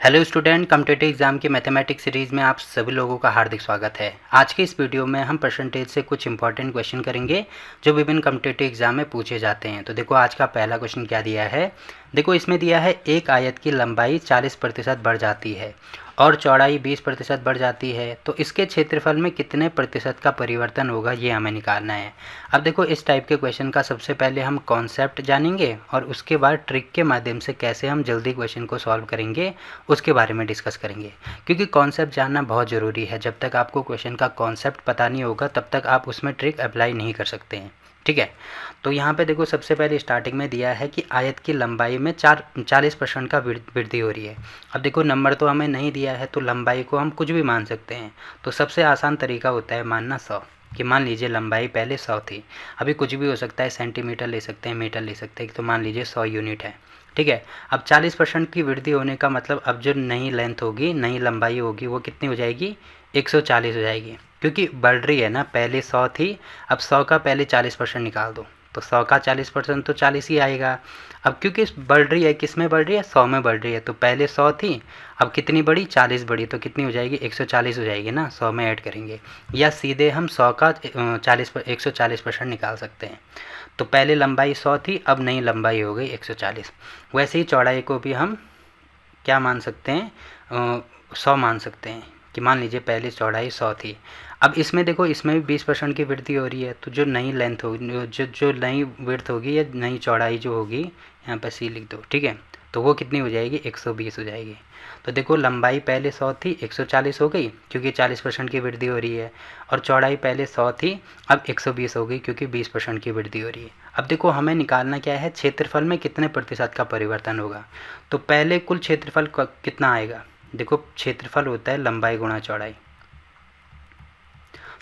Hello student, competitive exam की mathematics series में आप सभी लोगों का हार्दिक स्वागत है। आज के इस वीडियो में हम परसेंटेज से कुछ इंपॉर्टेंट क्वेश्चन करेंगे जो विभिन्न कॉम्पिटिटिव एग्जाम में पूछे जाते हैं। तो देखो आज का पहला क्वेश्चन क्या दिया है। देखो इसमें दिया है एक आयत की लंबाई 40% बढ़ जाती है और चौड़ाई 20% बढ़ जाती है, तो इसके क्षेत्रफल में कितने प्रतिशत का परिवर्तन होगा, ये हमें निकालना है। अब देखो इस टाइप के क्वेश्चन का सबसे पहले हम कॉन्सेप्ट जानेंगे और उसके बाद ट्रिक के माध्यम से कैसे हम जल्दी क्वेश्चन को सॉल्व करेंगे उसके बारे में डिस्कस करेंगे, क्योंकि कॉन्सेप्ट जानना बहुत ज़रूरी है। जब तक आपको क्वेश्चन का कॉन्सेप्ट पता नहीं होगा तब तक आप उसमें ट्रिक अप्लाई नहीं कर सकते हैं। ठीक है, तो यहाँ पे देखो सबसे पहले स्टार्टिंग में दिया है कि आयत की लंबाई में 40% का वृद्धि हो रही है। अब देखो नंबर तो हमें नहीं दिया है तो लंबाई को हम कुछ भी मान सकते हैं। तो सबसे आसान तरीका होता है मानना 100, कि मान लीजिए लंबाई पहले 100 थी, अभी कुछ भी हो सकता है, सेंटीमीटर ले सकते हैं, मीटर ले सकते हैं, तो मान लीजिए 100 यूनिट है। ठीक है, अब 40% की वृद्धि होने का मतलब अब जो नई लेंथ होगी, नई लंबाई होगी, वो कितनी हो जाएगी, 140 हो जाएगी, क्योंकि बढ़ रही है ना। पहले 100 थी, अब 100 का पहले 40% निकाल दो तो 100 का 40% तो 40 ही आएगा। अब क्योंकि बढ़ रही है, किस में बढ़ रही है, 100 में बढ़ रही है, तो पहले 100 थी, अब कितनी बढ़ी, 40 बढ़ी, तो कितनी हो जाएगी, 140 हो जाएगी ना, 100 में ऐड करेंगे। या सीधे हम 100 का 140% निकाल सकते हैं। तो पहले लंबाई 100 थी, अब नई लंबाई हो गई 140। वैसे ही चौड़ाई को भी हम क्या मान सकते हैं, 100 मान सकते हैं, कि मान लीजिए पहले चौड़ाई 100 थी। अब इसमें देखो इसमें भी 20% की वृद्धि हो रही है, तो जो नई लेंथ होगी, जो नई विड्थ होगी या नई चौड़ाई जो होगी, यहाँ पर सी लिख दो, ठीक है, तो वो कितनी हो जाएगी, 120 हो जाएगी। तो देखो लंबाई पहले 100 थी, 140 हो गई क्योंकि 40% की वृद्धि हो रही है, और चौड़ाई पहले 100 थी, अब 120 हो गई क्योंकि 20% की वृद्धि हो रही है। अब देखो हमें निकालना क्या है, क्षेत्रफल में कितने प्रतिशत का परिवर्तन होगा। तो पहले कुल क्षेत्रफल कितना आएगा, देखो क्षेत्रफल होता है लंबाई गुणा चौड़ाई।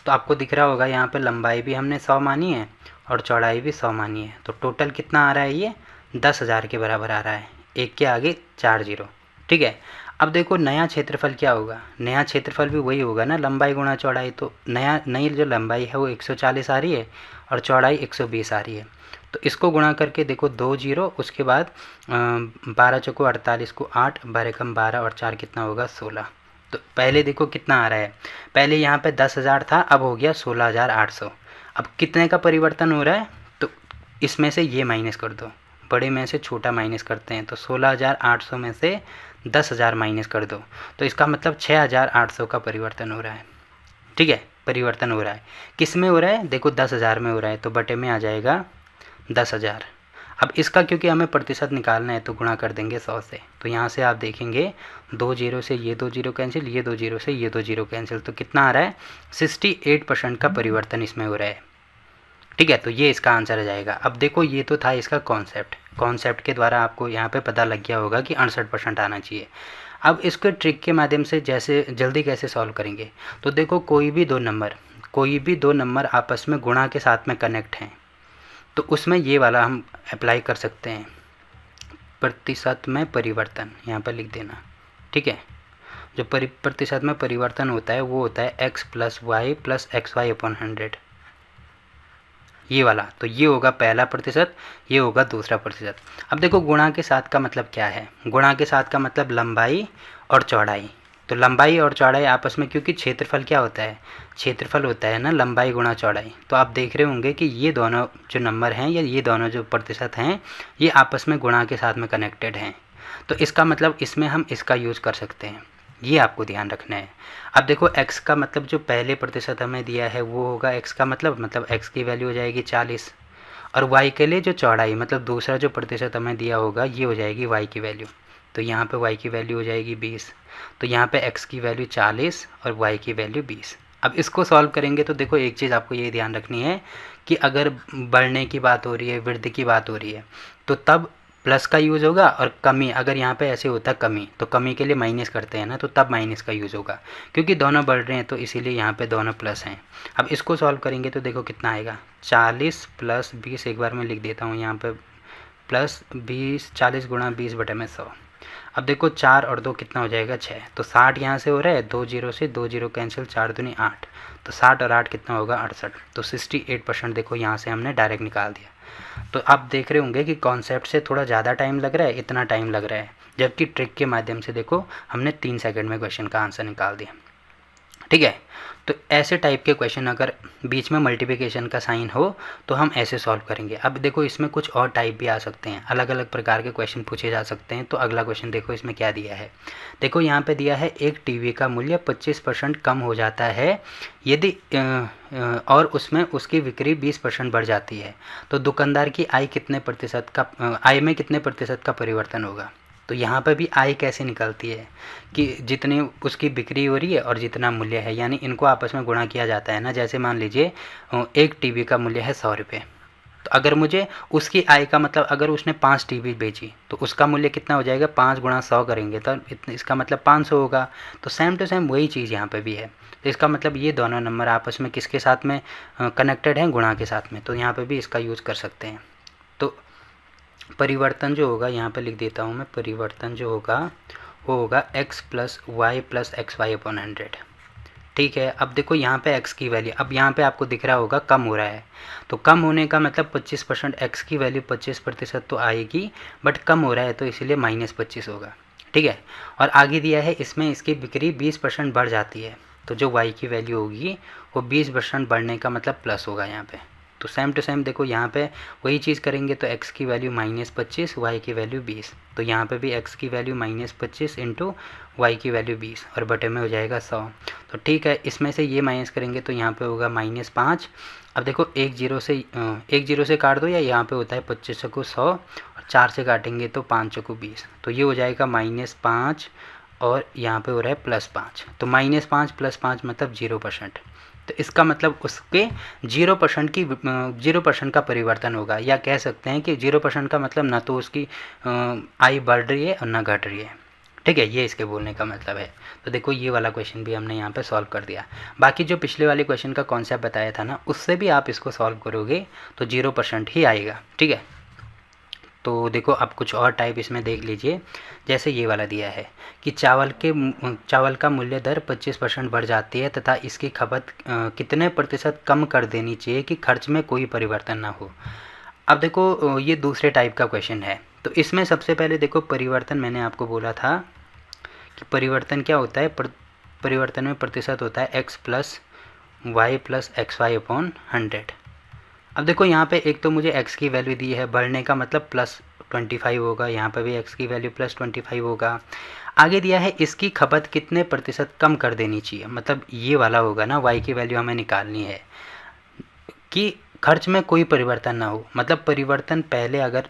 तो आपको दिख रहा होगा यहाँ पे लंबाई भी हमने 100 मानी है और चौड़ाई भी 100 मानी है, तो टोटल कितना आ रहा है, ये 10,000 के बराबर आ रहा है, एक के आगे 4 जीरो। ठीक है, अब देखो नया क्षेत्रफल क्या होगा, नया क्षेत्रफल भी वही होगा ना, लंबाई गुणा चौड़ाई। तो नई जो लंबाई है वो 140 आ रही है और चौड़ाई 120 आ रही है, तो इसको गुणा करके देखो 2 जीरो, उसके बाद 12 चौको 48 को 8, 12 कम 12 और 4 कितना होगा, 16। तो पहले देखो कितना आ रहा है, पहले यहाँ पे 10,000 था, अब हो गया 16,800। अब कितने का परिवर्तन हो रहा है, तो इसमें से ये माइनस कर दो, बड़े में से छोटा माइनस करते हैं, तो 16,800 में से 10,000 माइनस कर दो, तो इसका मतलब 6,800 का परिवर्तन हो रहा है। ठीक है, परिवर्तन हो रहा है, किस में हो रहा है, देखो 10,000 में हो रहा है, तो बटे में आ जाएगा 10,000। अब इसका क्योंकि हमें प्रतिशत निकालना है तो गुणा कर देंगे 100 से, तो यहाँ से आप देखेंगे 2 जीरो से ये 2 जीरो कैंसिल, ये 2 जीरो से ये 2 जीरो कैंसिल, तो कितना आ रहा है, 68% का परिवर्तन इसमें हो रहा है। ठीक है, तो ये इसका आंसर आ जाएगा। अब देखो ये तो था इसका कॉन्सेप्ट के द्वारा आपको यहाँ पे पता लग गया होगा कि 68% आना चाहिए। अब इसके ट्रिक के माध्यम से जैसे जल्दी कैसे सॉल्व करेंगे, तो देखो कोई भी दो नंबर आपस में गुणा के साथ में कनेक्ट हैं, तो उसमें ये वाला हम अप्लाई कर सकते हैं, प्रतिशत में परिवर्तन, यहाँ पर लिख देना। ठीक है, जो प्रतिशत में परिवर्तन होता है वो होता है x plus Y plus X Y upon 100, ये वाला। तो ये होगा पहला प्रतिशत, ये होगा दूसरा प्रतिशत। अब देखो गुणा के साथ का मतलब क्या है, गुणा के साथ का मतलब लंबाई और चौड़ाई। तो लंबाई और चौड़ाई आपस में, क्योंकि क्षेत्रफल क्या होता है, क्षेत्रफल होता है ना लंबाई गुणा चौड़ाई। तो आप देख रहे होंगे कि ये दोनों जो नंबर हैं या ये दोनों जो प्रतिशत हैं ये आपस में गुणा के साथ में कनेक्टेड हैं, तो इसका मतलब इसमें हम इसका यूज़ कर सकते हैं, ये आपको ध्यान रखना है। अब देखो x का मतलब जो पहले प्रतिशत हमें दिया है वो होगा, x का मतलब x की वैल्यू हो जाएगी 40, और y के लिए जो चौड़ाई मतलब दूसरा जो प्रतिशत हमें दिया होगा ये हो जाएगी y की वैल्यू। तो यहाँ पे y की वैल्यू हो जाएगी 20, तो यहाँ पे x की वैल्यू 40 और y की वैल्यू 20। अब इसको सॉल्व करेंगे तो देखो एक चीज़ आपको ये ध्यान रखनी है कि अगर बढ़ने की बात हो रही है, वृद्धि की बात हो रही है, तो तब प्लस का यूज़ होगा, और कमी अगर यहाँ पे ऐसे होता कमी, तो कमी के लिए माइनस करते हैं ना, तो तब माइनस का यूज़ होगा, क्योंकि दोनों बढ़ रहे हैं तो इसीलिए यहाँ पे दोनों प्लस हैं। अब इसको सॉल्व करेंगे तो देखो कितना आएगा, 40 प्लस 20, एक बार मैं लिख देता हूँ यहाँ पे, प्लस 20, 40 गुणा 20 बटे में 100। अब देखो 4 और 2 कितना हो जाएगा, 6, तो 60 यहाँ से हो रहा है, 2 जीरो से 2 जीरो कैंसिल, 4 दूनी 8, तो 60 और 8 कितना होगा, 68। तो 68% देखो यहाँ से हमने डायरेक्ट निकाल दिया। तो आप देख रहे होंगे कि कॉन्सेप्ट से थोड़ा ज़्यादा टाइम लग रहा है, इतना टाइम लग रहा है, जबकि ट्रिक के माध्यम से देखो हमने 3 सेकंड में क्वेश्चन का आंसर निकाल दिया। ठीक है, तो ऐसे टाइप के क्वेश्चन अगर बीच में मल्टीप्लिकेशन का साइन हो तो हम ऐसे सॉल्व करेंगे। अब देखो इसमें कुछ और टाइप भी आ सकते हैं, अलग अलग प्रकार के क्वेश्चन पूछे जा सकते हैं। तो अगला क्वेश्चन देखो इसमें क्या दिया है। देखो यहाँ पे दिया है एक टीवी का मूल्य 25% कम हो जाता है यदि और उसमें उसकी बिक्री 20% बढ़ जाती है, तो दुकानदार की आय में कितने प्रतिशत का परिवर्तन होगा। तो यहाँ पर भी आय कैसे निकलती है कि जितनी उसकी बिक्री हो रही है और जितना मूल्य है, यानी इनको आपस में गुणा किया जाता है ना। जैसे मान लीजिए एक टीवी का मूल्य है 100 रुपये, तो अगर मुझे उसकी आय का मतलब अगर उसने 5 टीवी बेची तो उसका मूल्य कितना हो जाएगा, 5 गुणा 100 करेंगे तो इसका मतलब 500 होगा। तो सेम टू सेम वही चीज़ यहाँ पे भी है। तो इसका मतलब ये दोनों नंबर आपस में किसके साथ में कनेक्टेड हैं, गुणा के साथ में। तो यहाँ पर भी इसका यूज़ कर सकते हैं। तो परिवर्तन जो होगा यहाँ पे लिख देता हूँ मैं, परिवर्तन जो होगा वो होगा x plus Y plus X Y upon 100। ठीक है, अब देखो यहाँ पे x की वैल्यू, अब यहाँ पे आपको दिख रहा होगा कम हो रहा है, तो कम होने का मतलब 25%, x की वैल्यू 25% तो आएगी, बट कम हो रहा है तो इसीलिए -25 होगा। ठीक है, और आगे दिया है इसमें इसकी बिक्री 20% बढ़ जाती है, तो जो y की वैल्यू होगी वो 20% बढ़ने का मतलब प्लस होगा यहाँ पे। तो सेम टू सेम देखो यहाँ पे वही चीज़ करेंगे, तो x की वैल्यू -25, y की वैल्यू 20, तो यहाँ पे भी x की वैल्यू -25 इंटू y की वैल्यू 20 और बटे में हो जाएगा 100। तो ठीक है, इसमें से ये माइनस करेंगे तो यहाँ पे होगा -5। अब देखो एक जीरो से काट दो, या यहाँ पे होता है 25 चौको 100 और 4 से काटेंगे तो 5 चौको 20, तो ये हो जाएगा -5 और यहाँ पे हो रहा है +5। तो -5 + 5 मतलब 0%। तो इसका मतलब उसके 0% का परिवर्तन होगा, या कह सकते हैं कि 0% का मतलब ना तो उसकी आय बढ़ रही है और ना घट रही है। ठीक है, ये इसके बोलने का मतलब है। तो देखो ये वाला क्वेश्चन भी हमने यहाँ पे सॉल्व कर दिया। बाकी जो पिछले वाले क्वेश्चन का कॉन्सेप्ट बताया था ना, उससे भी आप इसको सॉल्व करोगे तो 0% ही आएगा। ठीक है, तो देखो अब कुछ और टाइप इसमें देख लीजिए। जैसे ये वाला दिया है कि चावल का मूल्य दर 25% बढ़ जाती है तथा इसकी खपत कितने प्रतिशत कम कर देनी चाहिए कि खर्च में कोई परिवर्तन ना हो। अब देखो ये दूसरे टाइप का क्वेश्चन है। तो इसमें सबसे पहले देखो परिवर्तन, मैंने आपको बोला था कि परिवर्तन क्या होता है, परिवर्तन में प्रतिशत होता है x plus Y plus X Y upon 100। अब देखो यहाँ पे एक तो मुझे x की वैल्यू दी है, बढ़ने का मतलब +25 होगा, यहाँ पर भी x की वैल्यू +25 होगा। आगे दिया है इसकी खपत कितने प्रतिशत कम कर देनी चाहिए, मतलब ये वाला होगा ना, y की वैल्यू हमें निकालनी है कि खर्च में कोई परिवर्तन ना हो। मतलब परिवर्तन पहले अगर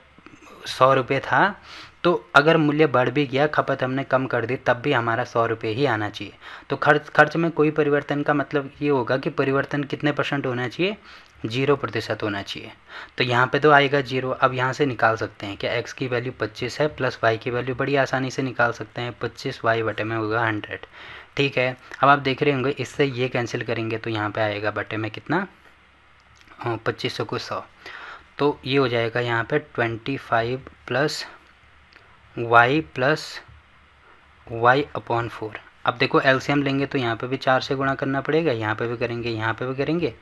100 रुपये था, तो अगर मूल्य बढ़ भी गया, खपत हमने कम कर दी, तब भी हमारा 100 रुपये ही आना चाहिए। तो खर्च में कोई परिवर्तन का मतलब ये होगा कि परिवर्तन कितने % होना चाहिए, 0% होना चाहिए। तो यहाँ पे तो आएगा 0। अब यहाँ से निकाल सकते हैं क्या, x की वैल्यू 25 है प्लस y की वैल्यू बड़ी आसानी से निकाल सकते हैं, 25y बटे में होगा 100। ठीक है, अब आप देख रहे होंगे इससे ये कैंसिल करेंगे तो यहाँ पे आएगा बटे में कितना, 2500 को 100, तो ये हो जाएगा यहाँ पे 25 प्लस y अपॉन 4। अब देखो एलसीएम लेंगे तो यहाँ पे भी 4 से गुणा करना पड़ेगा, यहाँ पे भी करेंगे, यहाँ पे भी करेंगे,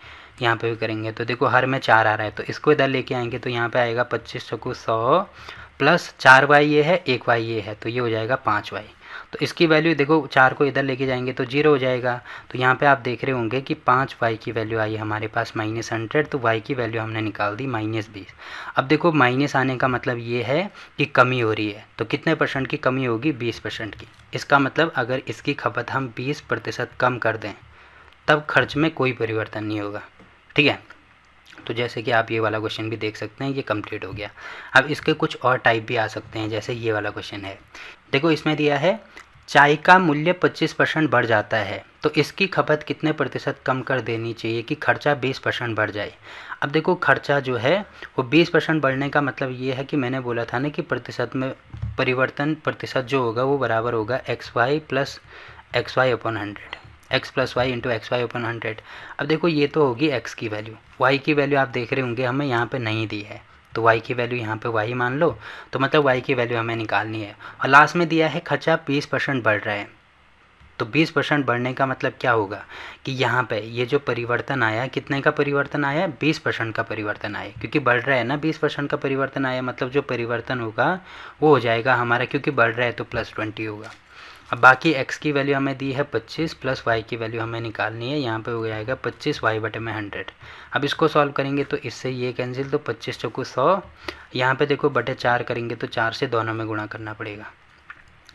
यहाँ पे भी करेंगे। तो देखो हर में 4 आ रहा है, तो इसको इधर लेके आएंगे तो यहाँ पे आएगा 2500 को 100 प्लस 4y ये है, 1y ये है, तो ये हो जाएगा 5y। तो इसकी वैल्यू देखो 4 को इधर लेके जाएंगे तो 0 हो जाएगा। तो यहाँ पे आप देख रहे होंगे कि 5y की वैल्यू आई हमारे पास -100, तो y की वैल्यू हमने निकाल दी -20। अब देखो माइनस आने का मतलब ये है कि कमी हो रही है, तो कितने % की कमी होगी, 20% की। इसका मतलब अगर इसकी खपत हम 20% कम कर दें तब खर्च में कोई परिवर्तन नहीं होगा। ठीक है, तो जैसे कि आप ये वाला क्वेश्चन भी देख सकते हैं, ये कंप्लीट हो गया। अब इसके कुछ और टाइप भी आ सकते हैं, जैसे ये वाला क्वेश्चन है। देखो इसमें दिया है चाय का मूल्य 25% बढ़ जाता है, तो इसकी खपत कितने % कम कर देनी चाहिए कि खर्चा 20% बढ़ जाए। अब देखो खर्चा जो है वो 20% बढ़ने का मतलब ये है कि मैंने बोला था ना कि प्रतिशत में परिवर्तन प्रतिशत जो होगा वो बराबर होगा XY plus XY upon 100, x plus Y into X Y upon 100। अब देखो ये तो होगी x की वैल्यू, y की वैल्यू आप देख रहे होंगे हमें यहाँ पे नहीं दी है, तो y की वैल्यू यहाँ पे y मान लो, तो मतलब y की वैल्यू हमें निकालनी है। और लास्ट में दिया है खर्चा 20% बढ़ रहा है, तो 20% बढ़ने का मतलब क्या होगा कि यहाँ पे ये जो परिवर्तन आया, कितने का परिवर्तन आया, 20% का परिवर्तन आया, क्योंकि बढ़ रहा है ना, 20% का परिवर्तन आया, मतलब जो परिवर्तन होगा वो हो जाएगा हमारा, क्योंकि बढ़ रहा है तो +20 होगा। अब बाकी x की वैल्यू हमें दी है 25 प्लस y की वैल्यू हमें निकालनी है, यहाँ पे हो जाएगा 25y/100। अब इसको सॉल्व करेंगे तो इससे ये कैंसिल, तो 25 चौको 100, यहाँ पे देखो बटे 4 करेंगे तो 4 से दोनों में गुणा करना पड़ेगा,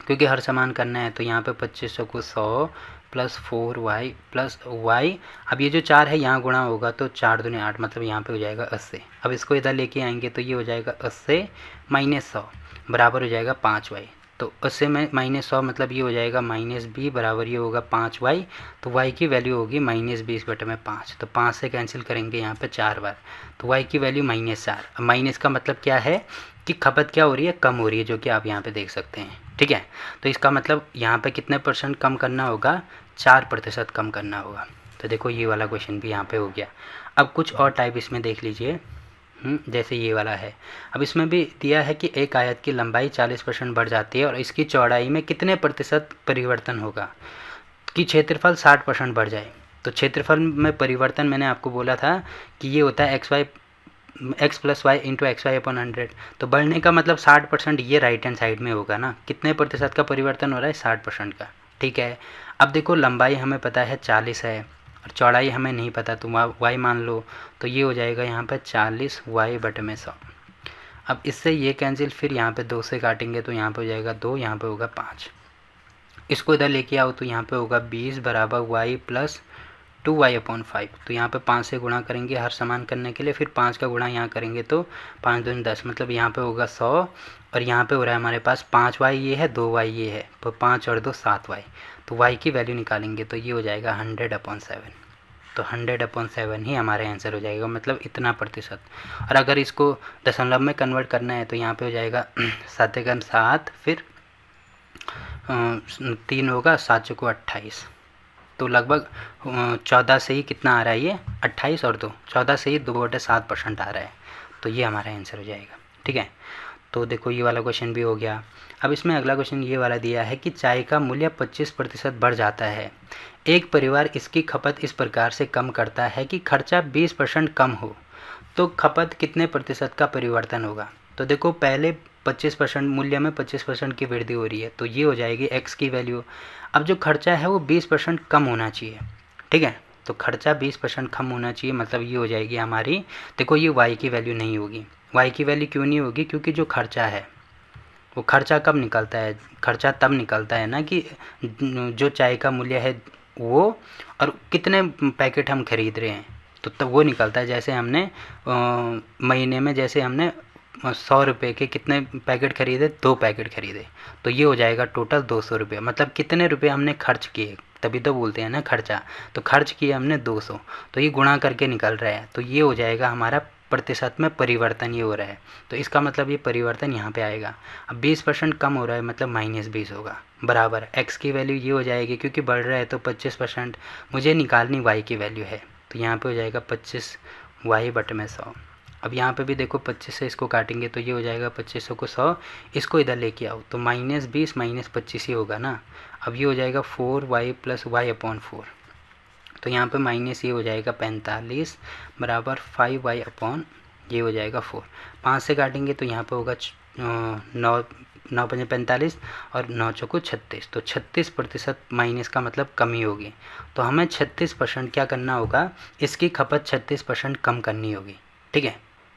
क्योंकि हर समान करना है। तो यहाँ पे 25 चौको 100 प्लस 4y प्लस y, अब ये जो 4 है यहाँ गुणा होगा तो 4 दूनी 8, मतलब यहाँ पे हो जाएगा 80। अब इसको इधर लेके आएंगे तो ये हो जाएगा 80 माइनस 100 बराबर हो जाएगा 5y। तो 80 में -100 मतलब ये हो जाएगा -b बराबर ये होगा 5y। तो y की वैल्यू होगी -20/5। तो 5 से कैंसिल करेंगे यहाँ पे 4 बार, तो y की वैल्यू -4। अब माइनस का मतलब क्या है कि खपत क्या हो रही है, कम हो रही है, जो कि आप यहाँ पे देख सकते हैं। ठीक है, तो इसका मतलब यहाँ पे कितने % कम करना होगा, 4% कम करना होगा। तो देखो ये वाला क्वेश्चन भी यहाँ पे हो गया। अब कुछ और टाइप इसमें देख लीजिए, जैसे ये वाला है। अब इसमें भी दिया है कि एक आयत की लंबाई 40% बढ़ जाती है और इसकी चौड़ाई में कितने % परिवर्तन होगा कि क्षेत्रफल 60% बढ़ जाए। तो क्षेत्रफल में परिवर्तन मैंने आपको बोला था कि ये होता है x plus Y into XY/100। तो बढ़ने का मतलब 60%, ये राइट हैंड साइड में होगा ना। कितने % का परिवर्तन हो रहा है, 60% का। ठीक है, अब देखो लंबाई हमें पता है 40 है और चौड़ाई हमें नहीं पता, तो y मान लो, तो ये हो जाएगा यहाँ पे 40y/100। अब इससे ये कैंसिल, फिर यहाँ पे 2 से काटेंगे तो यहाँ पे हो जाएगा 2, यहाँ पे होगा 5। इसको इधर लेके आओ तो यहाँ पे होगा 20 बराबर y प्लस 2y/5। तो यहाँ पे 5 से गुणा करेंगे हर समान करने के लिए, फिर 5 का गुणा यहाँ करेंगे तो 5 दूनी 10, मतलब यहाँ पे होगा 100 और यहाँ पे हो रहा है हमारे पास 5y ये है, 2y ये है, तो 5 और 2 7y। तो y की वैल्यू निकालेंगे तो ये हो जाएगा 100/7। तो 100/7 ही हमारा आंसर हो जाएगा, मतलब इतना %। और अगर इसको दशमलव में कन्वर्ट करना है तो यहाँ पे हो जाएगा 7 7, फिर 3 होगा, 7 चौको 28। तो लगभग 14 से ही कितना आ रहा है ये, 28 और 2, 14 से ही 2/7% आ रहा है। तो ये हमारा आंसर हो जाएगा। ठीक है, तो देखो ये वाला क्वेश्चन भी हो गया। अब इसमें अगला क्वेश्चन ये वाला दिया है कि चाय का मूल्य 25% बढ़ जाता है। एक परिवार इसकी खपत इस प्रकार से कम करता है कि खर्चा 20% कम हो, तो खपत कितने % का परिवर्तन होगा। तो देखो पहले 25% मूल्य में 25% की वृद्धि हो रही है, तो ये हो जाएगी x की वैल्यू। अब जो खर्चा है वो 20% कम होना चाहिए। ठीक है, तो खर्चा 20% कम होना चाहिए, मतलब ये हो जाएगी हमारी, देखो ये y की वैल्यू नहीं होगी। y की वैल्यू क्यों नहीं होगी, क्योंकि जो खर्चा है वो खर्चा कब निकलता है, खर्चा तब निकलता है ना कि जो चाय का मूल्य है वो और कितने पैकेट हम खरीद रहे हैं, तो तब वो निकलता है। जैसे हमने महीने में, जैसे हमने 100 रुपये के कितने पैकेट खरीदे, 2 पैकेट खरीदे, तो ये हो जाएगा टोटल 200 रुपये, मतलब कितने रुपये हमने खर्च किए, तभी तो बोलते हैं ना खर्चा। तो खर्च किए हमने 200, तो ये गुणा करके निकल रहा है, तो ये हो जाएगा हमारा प्रतिशत में परिवर्तन ये हो रहा है। तो इसका मतलब ये परिवर्तन यहाँ पे आएगा। अब 20% कम हो रहा है, मतलब -20 होगा, बराबर x की वैल्यू ये हो जाएगी, क्योंकि बढ़ रहा है तो 25%, मुझे निकालनी y की वैल्यू है, तो यहाँ पे हो जाएगा 25y/100। अब यहाँ पे भी देखो 25 से इसको काटेंगे तो ये हो जाएगा 2500 को 100, इसको इधर लेके आओ तो -20 -25 ही होगा ना। अब ये हो जाएगा 4y + y/4, तो यहाँ पे माइनस ये हो जाएगा 45 बराबर 5y/ ये हो जाएगा 4। 5 से काटेंगे तो यहाँ पे होगा 9 5 45 और 9 चौको 36, तो 36% माइनस का मतलब कमी होगी। तो हमें 36% क्या करना होगा, इसकी खपत 36% कम करनी होगी। ठीक है,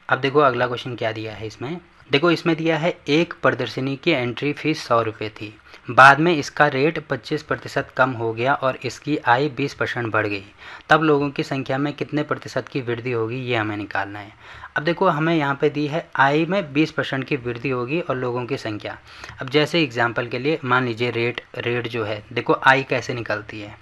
अब देखो अगला क्वेश्चन क्या दिया है इसमें। देखो इसमें दिया है एक प्रदर्शनी की एंट्री फीस 100 रुपये थी, बाद में इसका रेट 25% कम हो गया और इसकी आय 20% बढ़ गई, तब लोगों की संख्या में कितने % की वृद्धि होगी, ये हमें निकालना है। अब देखो हमें यहाँ पे दी है आय में 20% की वृद्धि होगी और लोगों की संख्या। अब जैसे एग्जांपल के लिए मान लीजिए रेट जो है, देखो आय कैसे निकलती है,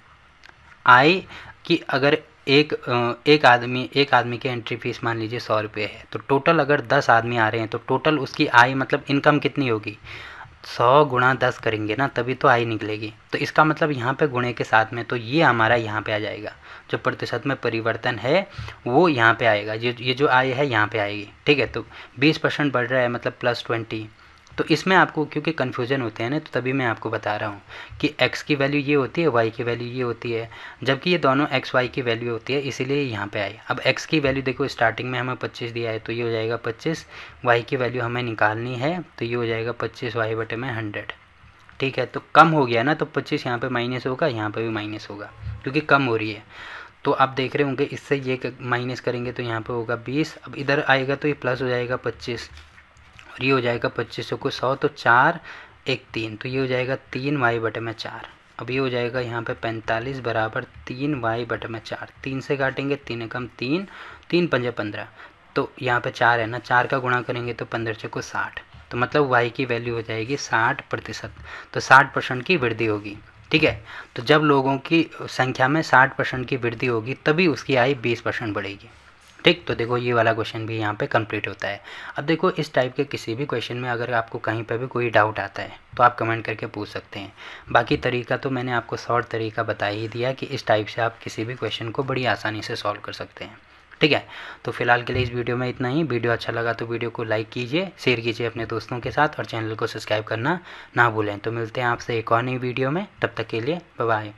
आय कि अगर एक आदमी की एंट्री फीस मान लीजिए 100 रुपये है, तो टोटल अगर 10 आदमी आ रहे हैं तो टोटल उसकी आय मतलब इनकम कितनी होगी, 100 गुणा 10 करेंगे ना, तभी तो आय निकलेगी। तो इसका मतलब यहाँ पे गुणे के साथ में, तो ये हमारा यहाँ पे आ जाएगा, जो प्रतिशत में परिवर्तन है वो यहाँ पे आएगा, ये जो आय है यहाँ पे आएगी। ठीक है, तो 20% बढ़ रहा है मतलब +20, तो इसमें आपको क्योंकि कन्फ्यूज़न होते हैं ना, तो तभी मैं आपको बता रहा हूँ कि x की वैल्यू ये होती है, y की वैल्यू ये होती है, जबकि ये दोनों x y की वैल्यू होती है, इसीलिए यहाँ पे आई। अब x की वैल्यू देखो स्टार्टिंग में हमें 25 दिया है तो ये हो जाएगा 25, y की वैल्यू हमें निकालनी है तो ये हो जाएगा 25y/100। ठीक है, तो कम हो गया ना, तो 25 यहाँ पे माइनस होगा, यहाँ पे भी माइनस होगा क्योंकि कम हो रही है। तो आप देख रहे होंगे इससे ये माइनस करेंगे तो यहाँ पे होगा 20, अब इधर आएगा तो ये प्लस हो जाएगा 25 और ये हो जाएगा 25 को 100 तो 4 1 3, तो ये हो जाएगा 3y/4। अब ये हो जाएगा यहाँ पे 45 बराबर 3y/4। 3 से काटेंगे 3 कम 3, 3 पंजे 15, तो यहाँ पे 4 है ना, 4 का गुणा करेंगे तो 15 को 60, तो मतलब y की वैल्यू हो जाएगी 60%। तो 60% की वृद्धि होगी। ठीक है, तो जब लोगों की संख्या में 60% की वृद्धि होगी तभी उसकी आय 20% बढ़ेगी। ठीक, तो देखो ये वाला क्वेश्चन भी यहाँ पे कंप्लीट होता है। अब देखो इस टाइप के किसी भी क्वेश्चन में अगर आपको कहीं पे भी कोई डाउट आता है तो आप कमेंट करके पूछ सकते हैं। बाकी तरीका तो मैंने आपको शॉर्ट तरीका बता ही दिया कि इस टाइप से आप किसी भी क्वेश्चन को बड़ी आसानी से सॉल्व कर सकते हैं। ठीक है, तो फिलहाल के लिए इस वीडियो में इतना ही। वीडियो अच्छा लगा तो वीडियो को लाइक कीजिए, शेयर कीजिए अपने दोस्तों के साथ और चैनल को सब्सक्राइब करना ना भूलें। तो मिलते हैं आपसे एक और नई वीडियो में, तब तक के लिए बाय बाय।